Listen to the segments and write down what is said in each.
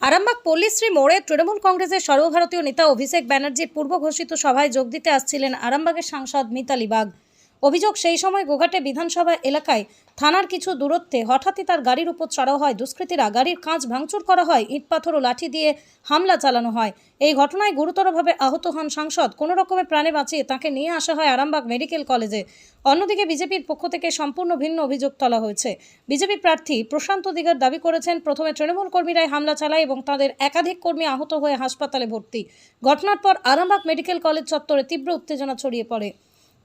আরামবাগ পল্লীশ্রী মোড়ে তৃণমূল কংগ্রেসের সর্বভারতীয় নেতা অভিষেক ব্যানার্জির পূর্ব ঘোষিত সভায় যোগ দিতে আসছিলেন আরামবাগের সাংসদ মিতালি বাগ। অভিযোগ, সেই সময় গোঘাটে বিধানসভা এলাকায় থানার কিছু দূরত্বে হঠাৎই তার গাড়ির উপর চড়াও হয় দুষ্কৃতীরা। গাড়ির কাঁচ ভাঙচুর করা হয়, ইট পাথর ও লাঠি দিয়ে হামলা চালানো হয়। এই ঘটনায় গুরুতরভাবে আহত হন সাংসদ। কোনো রকমে প্রাণে বাঁচিয়ে তাকে নিয়ে আসা হয় আরামবাগ মেডিকেল কলেজে। অন্যদিকে বিজেপির পক্ষ থেকে সম্পূর্ণ ভিন্ন অভিযোগ তোলা হয়েছে। বিজেপি প্রার্থী প্রশান্ত দিগার দাবি করেছেন, প্রথমে তৃণমূল কর্মীরাই হামলা চালায় এবং তাদের একাধিক কর্মী আহত হয়ে হাসপাতালে ভর্তি। ঘটনার পর আরামবাগ মেডিকেল কলেজ চত্বরে তীব্র উত্তেজনা ছড়িয়ে পড়ে।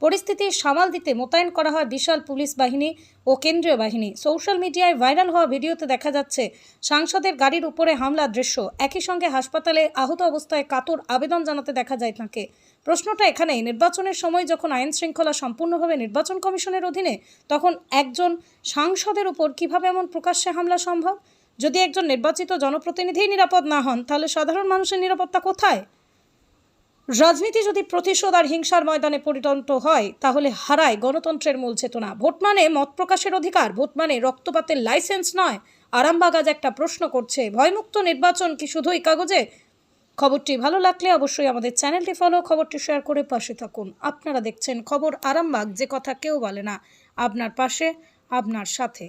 পরিস্থিতি সামাল দিতে মোতায়েন করা হয় বিশাল পুলিশ বাহিনী ও কেন্দ্রীয় বাহিনী। সোশ্যাল মিডিয়ায় ভাইরাল হওয়া ভিডিওতে দেখা যাচ্ছে সাংসদের গাড়ির উপরে হামলার দৃশ্য। একই সঙ্গে হাসপাতালে আহত অবস্থায় কাতর আবেদন জানাতে দেখা যায় তাঁকে। প্রশ্নটা এখানেই, নির্বাচনের সময় যখন আইন শৃঙ্খলা সম্পূর্ণভাবে নির্বাচন কমিশনের অধীনে, তখন একজন সাংসদের উপর কিভাবে এমন প্রকাশ্যে হামলা সম্ভব? যদি একজন নির্বাচিত জনপ্রতিনিধি নিরাপদ না হন, তাহলে সাধারণ মানুষের নিরাপত্তা কোথায়? রাজনীতি যদি প্রতিশোধ আর হিংসার ময়দানে পরিণত হয়, তাহলে হারায় গণতন্ত্রের মূল চেতনা। ভোট মানে মত প্রকাশের অধিকার, ভোট মানে রক্তপাতের লাইসেন্স নয়। আরামবাগ আজ একটা প্রশ্ন করছে, ভয়মুক্ত নির্বাচন কি শুধুই কাগজে? খবরটি ভালো লাগলে অবশ্যই আমাদের চ্যানেলটি ফলো, খবরটি শেয়ার করে পাশে থাকুন। আপনারা দেখছেন খবর আরামবাগ, যে কথা কেউ বলে না। আপনার পাশে, আপনার সাথে।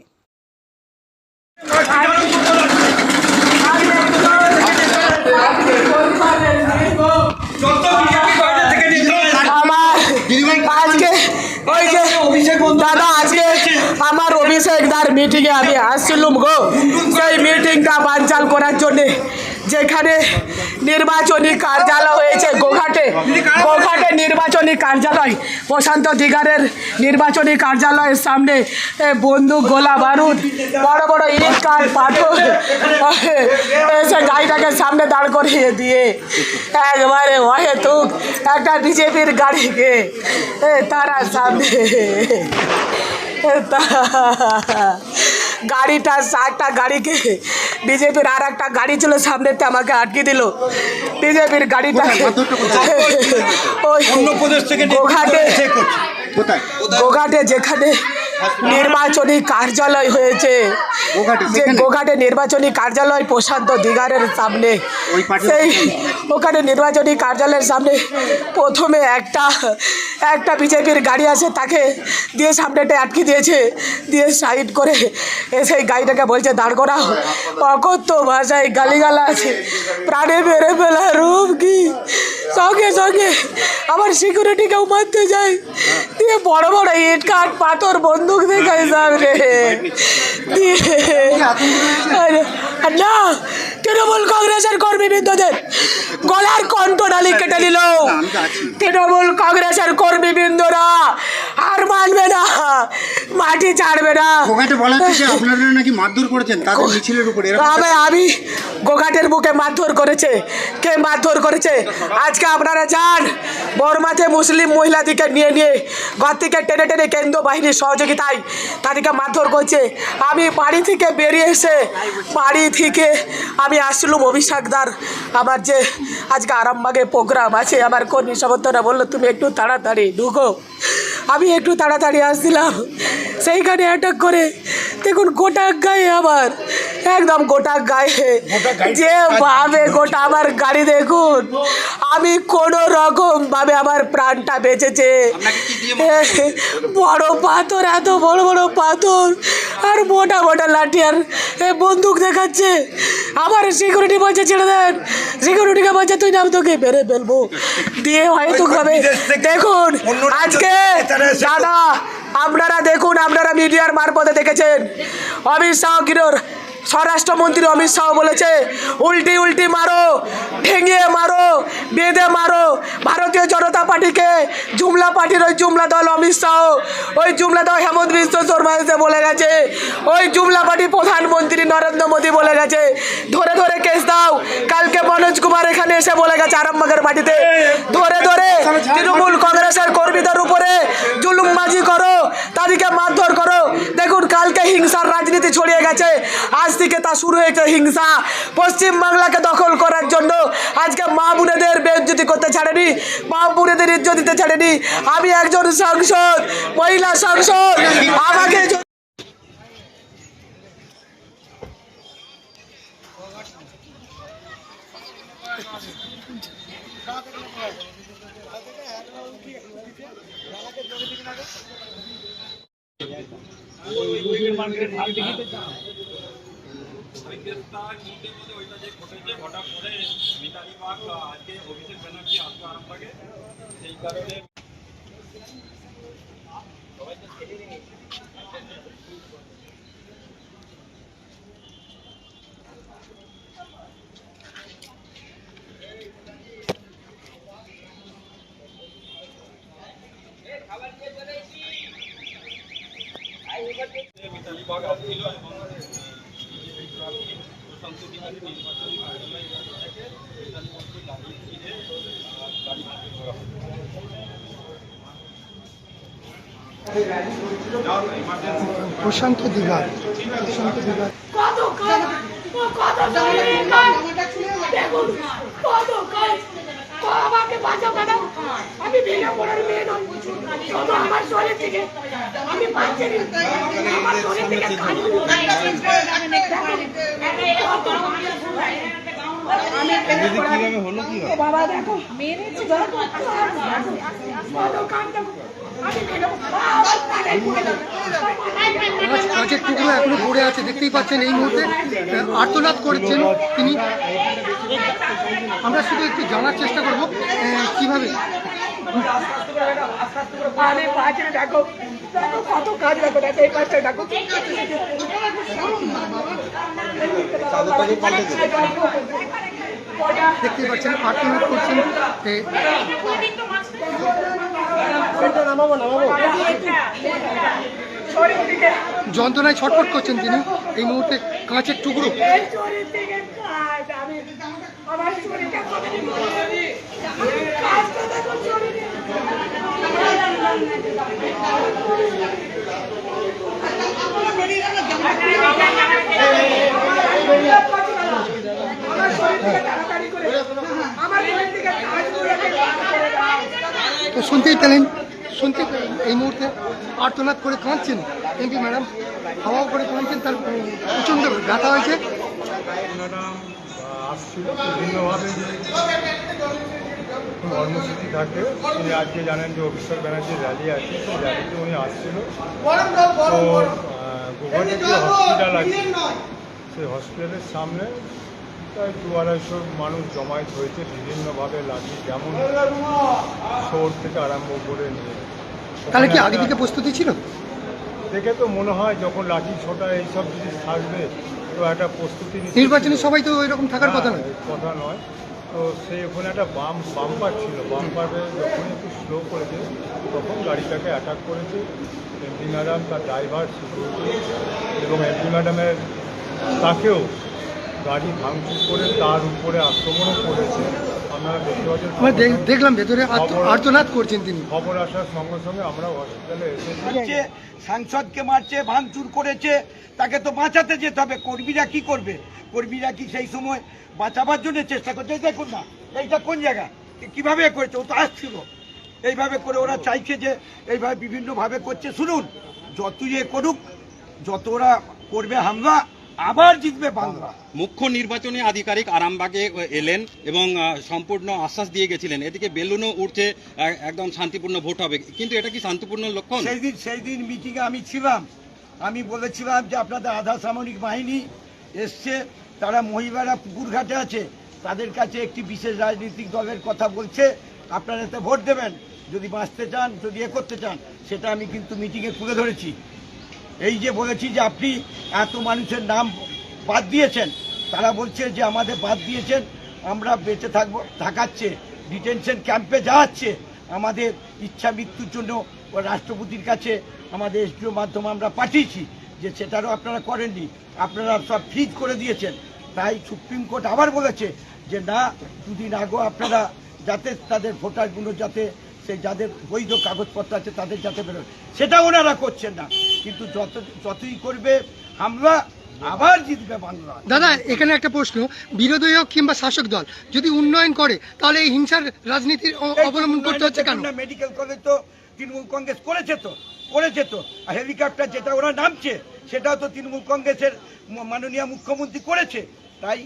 দাদা আজকে আমার অভিষেকদার মিটিংয়ে আমি আসছিলাম গো। সেই মিটিংটা বানচাল করার জন্যে যেখানে নির্বাচনী কার্যালয় হয়েছে গোঘাটে নির্বাচনী কার্যালয়, প্রশান্ত দিগারের নির্বাচনী কার্যালয়ের সামনে বন্দুক, গোলা বারুদ, বড় বড় ইট কাঠ পাথর এসে গাড়িটাকে সামনে দাঁড় করিয়ে দিয়ে একবারে অহেতুক একটা বিজেপির গাড়িকে তারা সামনে গাড়িটা একটা গাড়িকে বিজেপির আর একটা গাড়ি ছিল সামনেতে, আমাকে আটকে দিল বিজেপির গাড়িটা। ওই গোঘাটে যেখানে নির্বাচনী কার্যালয় হয়েছে, যে গোঘাটে নির্বাচনী কার্যালয় প্রশান্ত দিগারের সামনে, সেই ওখানে নির্বাচনী কার্যালয়ের সামনে প্রথমে একটা বিজেপির গাড়ি আছে, তাকে দিয়ে সামনেটা আটকে দিয়েছে, দিয়ে সাইড করে এসে গাড়িটাকে বলছে দাঁড় করাও। অকথ্য ভাষায় গালিগালা আছে, প্রাণে মেরে ফেলা রূপ কি। সঙ্গে সঙ্গে আমার সিকিউরিটিকেও মারতে যায়, দিয়ে বড় বড় ইট কাঠ পাথর বন্দুক দেখায় সামনে দিয়ে না। তৃণমূল কংগ্রেসের কর্মীবৃন্দদের গলার কণ্ঠনালী কেটে নিল। তৃণমূল কংগ্রেসের কর্মীবৃন্দরা আর মানবে না, মাটি ছাড়বে না। আমি গোঘাটের বুকে মারধর করেছে, কে মারধর করেছে আজকে আপনারা জান। বর্মাতে মুসলিম মহিলাদিকে নিয়ে ঘর থেকে টেনে টেনে কেন্দ্র বাহিনীর সহযোগিতায় তাদেরকে মারধর করছে। আমি বাড়ি থেকে বেরিয়ে এসে আমি আসছিলাম অভিষেকদার, আমার যে আজকে আরামবাগে প্রোগ্রাম আছে, আমার কর্মী সমর্থকরা বললো তুমি একটু তাড়াতাড়ি ঢুকো। আমি একটু তাড়াতাড়ি আসছিলাম, সেইখানে অ্যাটাক করে দেখুন গোটা গায়ে, আমার একদম গোটা গায়ে যে ভাবে গোটা আমার গাড়ি দেখুন। আমি কোনো রকম ভাবে আমার প্রাণটা বেঁচেছে। বড় পাথর, এত বড় বড় পাথর আর মোটা মোটা লাঠি আর বন্দুক দেখাচ্ছে। আমার সিকিউরিটি বলছে ছেড়ে দেন, সিকিউরিটিকে বলছে তুই নাম, তোকে বেড়ে ফেলবো দিয়ে হয়তো হবে। দেখুন আজকে দাদা আপনারা দেখুন, আপনারা মিডিয়ার মারফতে দেখেছেন অমিত শাহ কিরোর স্বরাষ্ট্রমন্ত্রী অমিত শাহ বলেছে উল্টি মারো, ঠেঙিয়ে মারো, বেঁধে মারো। ভারতীয় জনতা পার্টিকে জুমলা পার্টির ওই জুমলা দল অমিত শাহ, ওই জুমলা দল হেমন্ত বিশ্ব শর্মা এসে বলে গেছে, ওই জুমলা পার্টির প্রধানমন্ত্রী নরেন্দ্র মোদী বলে গেছে ধরে ধরে কেস দাও। কালকে মনোজ কুমার এখানে এসে বলে গেছে আরামবাগের মাটিতে ধরে ধরে তৃণমূল কংগ্রেসের কর্মীদের উপরে জুলুমবাজি করো, তাদেরকে মারধর করো। দেখুন কালকে হিংসার রাজনীতি ছড়িয়ে গেছে, আজ থেকে তা শুরু হয়েছে হিংসা। পশ্চিমবাংলাকে দখল করার জন্য আজকে মা বোনেদের বেইজ্জতি করতে ছাড়েনি, মা বোনেদের ইজ্জত দিতে ছাড়েনি। আমি একজন সাংসদ, মহিলা সাংসদ, আমাকে হঠাৎ করে মিতালি বাগ আজকে অভিষেক ব্যানার্জি আসবে আরামবাগে, সেই কারণে মিতালি বাগ আসছিল এবং প্রশান্ত বিহারী নির্বাচনী কার্যালয় থেকে মিতালি বাগকে গাড়ি ফিরে গাড়ি ভাঙচুর করা হয়। প্রশান্ত দিঘা আমাকে বাঁচাও ম্যাডাম, আমি ভেঙে পড়ার মেয়ে নই, শুধু আমার শরীর থেকে আমি বাঁচছি না, আমার শরীর থেকে কিভাবে হলো কি বাবা দেখো মেরেছে কাঁচের টুকরো এখনো পড়ে আছে, দেখতেই পাচ্ছেন। এই মুহূর্তে আর্তনাদ করেছেন তিনি। আমরা শুধু একটু জানার চেষ্টা করব কিভাবে। আমি বাঁচি না, দেখো দেখো কত কাজ, দেখো দেখো এই কাজটা দেখো, দেখতেই পাচ্ছেন আর্তনাদ করছেন। যন্ত্রণায় ছটফট করছেন তিনি এই মুহূর্তে। কাঁচের টুকরো তো শুনতেই পেলেন এই মুহূর্তে আর্তনাদ করে কাঁদছেন এমপি ম্যাডাম, হাওয়া করে কাঁদছেন। তার প্রচণ্ড ব্যথা হয়েছে। ম্যাডাম আসছিল বিভিন্নভাবে যে কর্মসূচি থাকে, উনি আজকে জানেন যে অভিষেক ব্যানার্জির র্যালি আছে, সেই র্যালিতে উনি আসছিল। তো গোঘাটে যে হসপিটাল আছে সেই হসপিটালের সামনে প্রায় 200-250 মানুষ জমায়েত হয়েছে বিভিন্নভাবে লাঠি, যেমন শোর থেকে আরম্ভ করে নিয়ে। তাহলে কি আগে থেকে প্রস্তুতি ছিল? দেখে তো মনে হয় যখন লাঠি ছোটা এইসব জিনিস থাকবে তো একটা প্রস্তুতি নির্বাচনী সবাই তো ওই রকম থাকার কথা নয়। কথা নয়। তো সেই ওখানে একটা বাম্পার ছিল, বাম্পারে যখন একটু স্লো করেছে তখন গাড়িটাকে অ্যাটাক করেছে। এমপি ম্যাডাম, তার ড্রাইভার, সিকিউরিটি এবং এমপি ম্যাডামের তাকেও গাড়ি ভাঙচুর করে তার উপরে আক্রমণও করেছে। আপনারা দেখতে পাচ্ছেন, আমরা দেখলাম ভেতরে আর্তনাদ করছেন তিনি। খবর আসার সঙ্গে সঙ্গে আমরা হসপিটালে এসেছি। সাংসদকে মারছে, ভাঙচুর করেছে, তাকে তো বাঁচাতে যেতে হবে। কর্মীরা কি করবে? কর্মীরা কি সেই সময় বাঁচাবার জন্য চেষ্টা করছে? দেখুন না, এইটা কোন জায়গা, কিভাবে করেছে? ও তো আসছিল এইভাবে করে। ওরা চাইছে যে এইভাবে বিভিন্নভাবে করছে। শুনুন, যত ইয়ে করুক, যত ওরা করবে হামলা, আবার জিতবে বাংলা। মুখ্য নির্বাচনী আধিকারিক আরামবাগে এলেন এবং সম্পূর্ণ আশ্বাস দিয়ে গেছিলেন, এদিকে বেলুনও উঠছে, একদম শান্তিপূর্ণ ভোট হবে। কিন্তু এটা কি শান্তিপূর্ণ লক্ষণ? সেই দিন মিটিংয়ে আমি ছিলাম। আমি বলেছিলাম যে আপনাদের আধা সামরিক বাহিনী এসছে, তারা মহিলারা পুকুরঘাটে আছে, তাদের কাছে একটি বিশেষ রাজনৈতিক দলের কথা বলছে, আপনারা এতে ভোট দেবেন যদি বাঁচতে চান, যদি করতে চান। সেটা আমি কিন্তু মিটিংয়ে তুলে ধরেছি। এই যে বলেছি যে আপনি এত মানুষের নাম বাদ দিয়েছেন, তারা বলছে যে আমাদের বাদ দিয়েছেন, আমরা বেঁচে থাকাচ্ছে, ডিটেনশন ক্যাম্পে যাচ্ছে, আমাদের ইচ্ছা মৃত্যুর জন্য রাষ্ট্রপতির কাছে আমাদের এসডিও মাধ্যমে আমরা পাঠিয়েছি, যে সেটারও আপনারা করেননি, আপনারা সব ফ্রিজ করে দিয়েছেন। তাই সুপ্রিম কোর্ট আবার বলেছে যে না, দুদিন আগেও আপনারা যাতে তাদের ভোটারগুলো যাতে সেই যাদের বৈধ কাগজপত্র আছে তাদের যাতে বেরোয়, সেটা ওনারা করছেন না। কিন্তু যতই করবে হামলা, আবার জিতবে বাংলা। দাদা, এখানে একটা প্রশ্ন, বিরোধী হোক কিংবা শাসক দল যদি উন্নয়ন করে, তাহলে এই হিংসার রাজনীতির অবলম্বন করতে হচ্ছে কেন? মেডিকেল কলেজ তো তৃণমূল কংগ্রেস করেছে তো। আর হেলিকপ্টার যেটা ওরা নামছে, সেটাও তো তৃণমূল কংগ্রেসের মাননীয় মুখ্যমন্ত্রী করেছে। তাই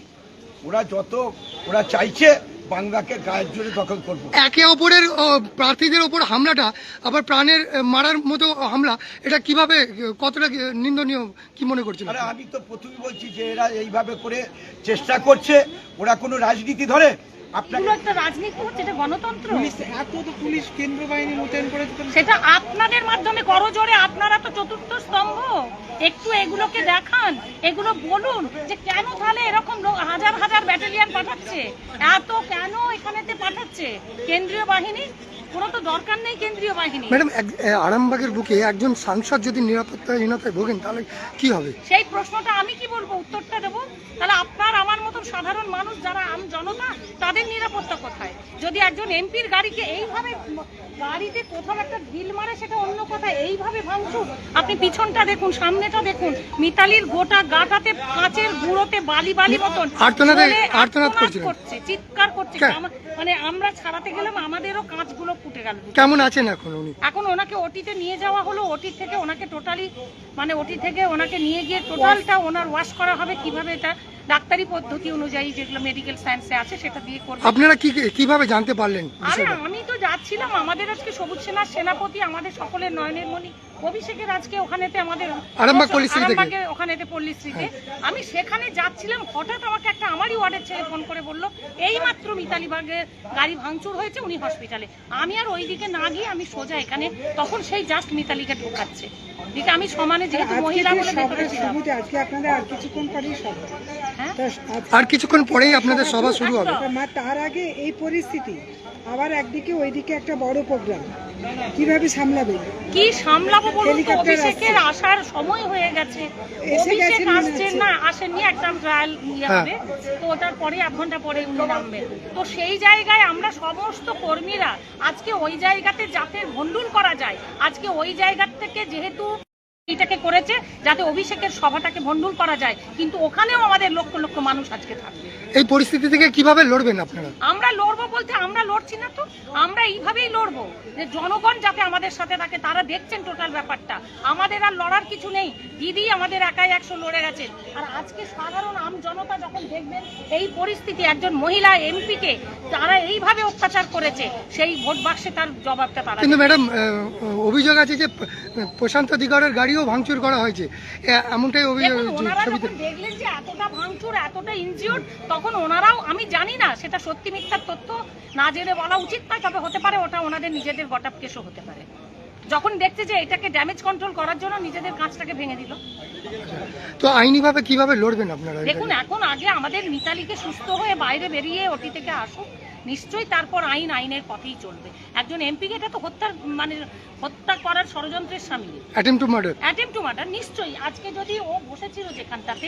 ওরা চাইছে বাংলাকে গায়ের জোরে দখল করবো। একে অপরের প্রার্থীদের ওপর হামলাটা আবার প্রাণের মারার মতো হামলা, এটা কিভাবে কতটা নিন্দনীয় কি মনে করছেন? আরে আমি তো প্রথমে বলছি যে এরা এইভাবে করে চেষ্টা করছে, ওরা কোনো রাজনীতি ধরে আপনাকে এগুলো একটা রাজনীতি হচ্ছে, এটা গণতন্ত্র। পুলিশ কেন্দ্র বাহিনী মোতায়েন করে সেটা আপনাদের মাধ্যমে করো জোরে, আপনারা তো চতুর্থ স্তম্ভ। একটু এগুলোকে দেখান, এগুলো বলুন যে কেন তাহলে এরকম হাজার হাজার ব্যাটালিয়ন পাঠাচ্ছে, এত কেন এখানেতে পাঠাচ্ছে কেন্দ্রীয় বাহিনী? কোনো তো দরকার নেই কেন্দ্রীয় বাহিনী। ম্যাডাম, আরামবাগের বুকে একজন সাংসদ যদি নিরাপত্তাহীনতায় ভোগেন তাহলে কি হবে? সেই প্রশ্নটা আমি কি বলবো, উত্তরটা দেবো? তাহলে আপনার আমার মতন সাধারণ মানুষ যারা আম জনতা, তাদের নিরাপত্তা কোথায়? যদি একজন এমপির গাড়িকে এইভাবে গাড়িতে কোথাও একটা ঢিল মারে সেটা অন্য কথা, এইভাবে ভাঙচুর। আপনি পিছনটা দেখুন, সামনেটা দেখুন, মিতালির গোটা গাটাতে কাঁচের গুঁড়োতে বালি বালি মতন আর্তনাদ করছে, চিৎকার করছে। মানে আমরা ছাড়াতে গেলাম, আমাদেরও কাঁচগুলো ফুটে গেল। কেমন আছেন এখন উনি? এখন ওনাকে ওটিতে নিয়ে যাওয়া হলো, ওটি থেকে ওনাকে টোটালি মানে ওটি থেকে ওনাকে নিয়ে গিয়ে টোটালটা ওনার ওয়াশ করা হবে। কিভাবে এটা ডাক্তারি পদ্ধতি অনুযায়ী যেগুলো মেডিকেল সায়েন্সে আছে সেটা দিয়ে করবে। আপনারা কিভাবে জানতে পারলেন? আরে আমি তো যাচ্ছিলাম, আমাদের আজকে সবুজ সেনার সেনাপতি, আমাদের সকলের নয়নের মণি অভিষেকের আজকে ওখানেতে আমাদের ওখানেতে পল্লীশ্রীতে, আমি সেখানে যাচ্ছিলাম, হঠাৎ আমাকে একটা আমারই ওয়ার্ডের ছেলে ফোন করে বললো এই মাত্র মিতালি বাগের গাড়ি ভাঙচুর হয়েছে, উনি হসপিটালে। আমি আর ওই দিকে না গিয়ে আমি সোজা এখানে, তখন সেই জাস্ট মিতালিকে ঢোকাচ্ছে দিকে আমি সমানে, যেহেতু মহিলা বলে ভেতরে ছিলাম। আজকে আপনাদের আর কিছুক্ষণ পরেই সভা, হ্যাঁ আর কিছুক্ষণ পরেই আপনাদের সভা শুরু হবে। তার আগে এই পরিস্থিতি, আবার একদিকে ওইদিকে একটা বড় প্রোগ্রাম, কিভাবে সামলাবে? কি সামলাবো বলুন তো? অভিষেকের আসার সময় হয়ে গেছে, অভিষেক আসছেন না, আসেননি, একটা ট্রায়াল ইয়ে হবে, তো ওটার পরে 1 ঘন্টা পরে উনি নামবেন। তো সেই জায়গায় আমরা সমস্ত কর্মীরা আজকে ওই জায়গাতে যাতে ভণ্ডুল করা যায়, আজকে ওই জায়গা থেকে যেহেতু এটাকে করেছে যাতে অভিষেকের সভাটাকে ভণ্ডুল করা যায়, কিন্তু ওখানেও আমাদের লক্ষ লক্ষ মানুষ আজকে থাকবে। এই পরিস্থিতি থেকে কিভাবে লড়বেন আপনারা? আমরা লড়বো বলতে আমরা লড়ছি না তো, আমরা এইভাবেই লড়বো যে জনগণ যাতে আমাদের সাথে থাকে। তারা দেখছেন টোটাল ব্যাপারটা, আমাদের আর লড়ার কিছু নেই। দিদি আমাদের একাই 100 লড়ে গেছেন, আর আজকে সাধারণ আম জনতা যখন দেখবেন এই পরিস্থিতি, একজন মহিলা এমপিকে তারা এইভাবে অত্যাচার করেছে, সেই ভোট বাক্সে তার জবাবটা তারা। কিন্তু ম্যাডাম, অভিযোগ আছে যে প্রশান্ত দিগরের গাড়িও ভাঙচুর করা হয়েছে, এমনটাই অভিযোগ। ওনারা যখন দেখলেন যে এতটা ভাঙচুর, এতটা ইনজিওর্ড, তখন ওনারাও, আমি জানি না সেটা সত্যি মিথ্যার তথ্য না জেনে বলা উচিত নয়, তবে হতে পারে ওটা ওনাদের নিজেদের গটাপ কেসও হতে পারে। যখন দেখছে যে এটাকে ড্যামেজ কন্ট্রোল করার জন্য নিজেদের কাঁচটাকে ভেঙে দিল। তো আইনিভাবে কিভাবে লড়বেন আপনারা? দেখুন, এখন আগে আমাদের মিতালিকে সুস্থ হয়ে বাইরে বেরিয়ে ওটি থেকে আসুক, নিশ্চয়ই তারপর আইনের পথেই চলবে। একজন এমপিকে এটা তো হত্যা করার ষড়যন্ত্রের সামিল, অ্যাটেম্প টু মার্ডার নিশ্চয়ই। আজকে যদি ও বসেছিল যেখানটাতে,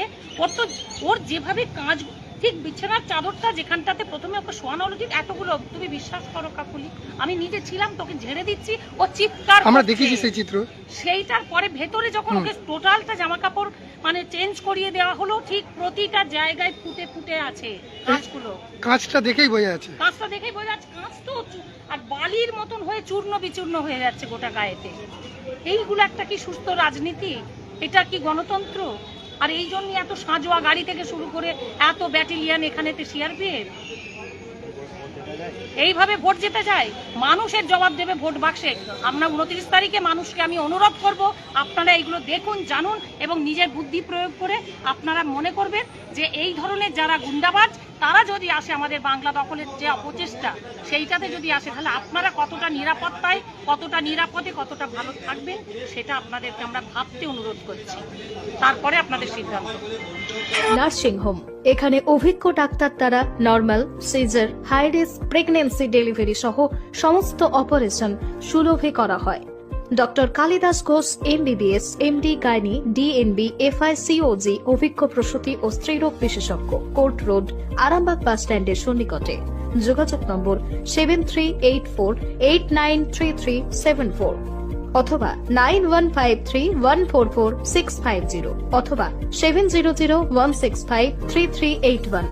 ওর যেভাবে কাজ, ঠিক বিছানার চাদরটা যেখানটাতে প্রথমে ওকে শোয়ানো হলো, ঠিক এতগুলো, তুমি বিশ্বাস করো কাকুলি, আমি নিজে ছিলাম, তোকে ঝেড়ে দিচ্ছি, ও চিৎকার, আমরা দেখেছি সেই চিত্র। সেইটার পরে ভেতরে যখন ওকে টোটালটা জামা কাপড় চেঞ্জ করিয়ে দেওয়া হলো, ঠিক প্রতিটা জায়গায় ফুটে ফুটে আছে কাঁচগুলো। কাঁচটা দেখেই বোঝা যাচ্ছে, কাঁচ তো আর বালির মতন হয়ে চূর্ণ বিচূর্ণ হয়ে যাচ্ছে গোটা গায়েতে। এইগুলো একটা কি সুস্থ রাজনীতি? এটা কি গণতন্ত্র? আর এই জন্য এত সাজোয়া গাড়ি থেকে শুরু করে এত ব্যাটালিয়ন এখানেতে সিআরপিএফ। এইভাবে ভোট যেতে যায়, মানুষের জবাব দেবে ভোট বাক্সে। আমরা 29 তারিখে মানুষকে আমি অনুরোধ করব, আপনারা এইগুলো দেখুন, জানুন, এবং নিজের বুদ্ধি প্রয়োগ করে আপনারা মনে করবেন যে এই ধরনের যারা গুন্ডাবাজ, তারা যদি আসে আমাদের বাংলা দখলের যে অপচেষ্টা, সেইটাতে যদি আসে, তাহলে আপনারা কতটা নিরাপত্তায়, কতটা নিরাপদে, কতটা ভালো থাকবেন, সেটা আপনাদেরকে আমরা ভাবতে অনুরোধ করছি। তারপরে আপনাদের সিদ্ধান্ত। নার্সিং হোম, এখানে অভিজ্ঞ ডাক্তার দ্বারা normal, caesar, high risk pregnancy, delivery সহ সমস্ত অপারেশন সুলভে করা হয়। Doctor Kalidas Ghosh MBBS, MD gynae, DNB, FICOG, অভিজ্ঞ প্রসূতি ও স্ত্রীরোগ বিশেষজ্ঞ, কোর্ট রোড, আরামবাগ বাস স্ট্যান্ডের সন্নিকটে। যোগাযোগ নম্বর 7384893374 অথবা 9153144650 অথবা 7001653381।